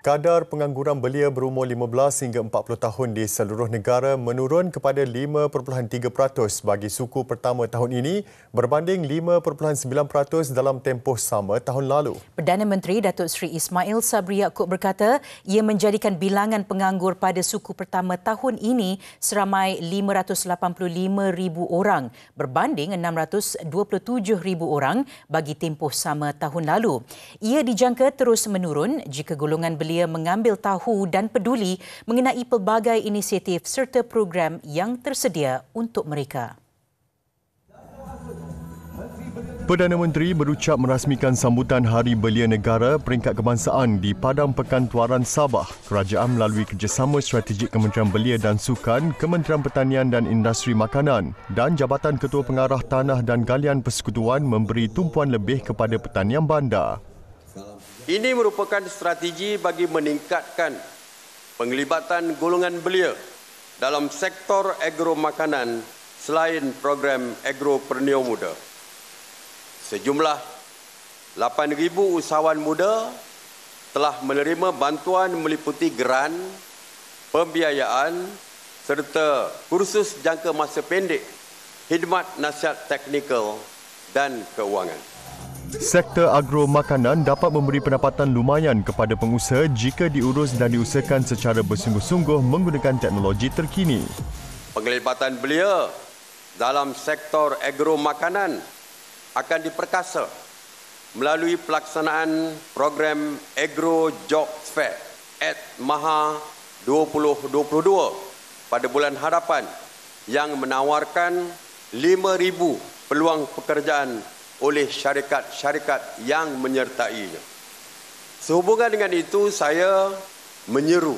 Kadar pengangguran belia berumur 15 hingga 40 tahun di seluruh negara menurun kepada 5.3% bagi suku pertama tahun ini berbanding 5.9% dalam tempoh sama tahun lalu. Perdana Menteri Datuk Seri Ismail Sabri Yaakob berkata ia menjadikan bilangan penganggur pada suku pertama tahun ini seramai 585,000 orang berbanding 627,000 orang bagi tempoh sama tahun lalu. Ia dijangka terus menurun jika golongan belia mengambil tahu dan peduli mengenai pelbagai inisiatif serta program yang tersedia untuk mereka. Perdana Menteri berucap merasmikan sambutan Hari Belia Negara peringkat kebangsaan di Padang Pekan Tuaran Sabah. Kerajaan melalui kerjasama strategik Kementerian Belia dan Sukan, Kementerian Pertanian dan Industri Makanan dan Jabatan Ketua Pengarah Tanah dan Galian Persekutuan memberi tumpuan lebih kepada pertanian bandar. Ini merupakan strategi bagi meningkatkan penglibatan golongan belia dalam sektor agro makanan selain program Agropreneur Muda. Sejumlah 8,000 usahawan muda telah menerima bantuan meliputi geran, pembiayaan serta kursus jangka masa pendek, khidmat nasihat teknikal dan keuangan. Sektor agro makanan dapat memberi pendapatan lumayan kepada pengusaha jika diurus dan diusahakan secara bersungguh-sungguh menggunakan teknologi terkini. Penglibatan belia dalam sektor agro makanan akan diperkasa melalui pelaksanaan program Agro Jobs Fair at Maha 2022 pada bulan hadapan yang menawarkan 5,000 peluang pekerjaan oleh syarikat-syarikat yang menyertainya. Sehubungan dengan itu, saya menyeru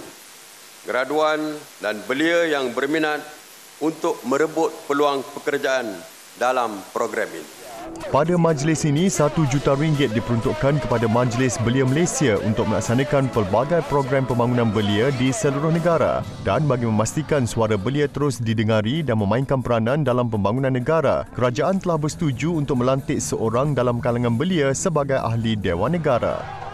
graduan dan belia yang berminat untuk merebut peluang pekerjaan dalam program ini. Pada majlis ini, RM1 juta diperuntukkan kepada Majlis Belia Malaysia untuk melaksanakan pelbagai program pembangunan belia di seluruh negara dan bagi memastikan suara belia terus didengari dan memainkan peranan dalam pembangunan negara, kerajaan telah bersetuju untuk melantik seorang dalam kalangan belia sebagai ahli Dewan Negara.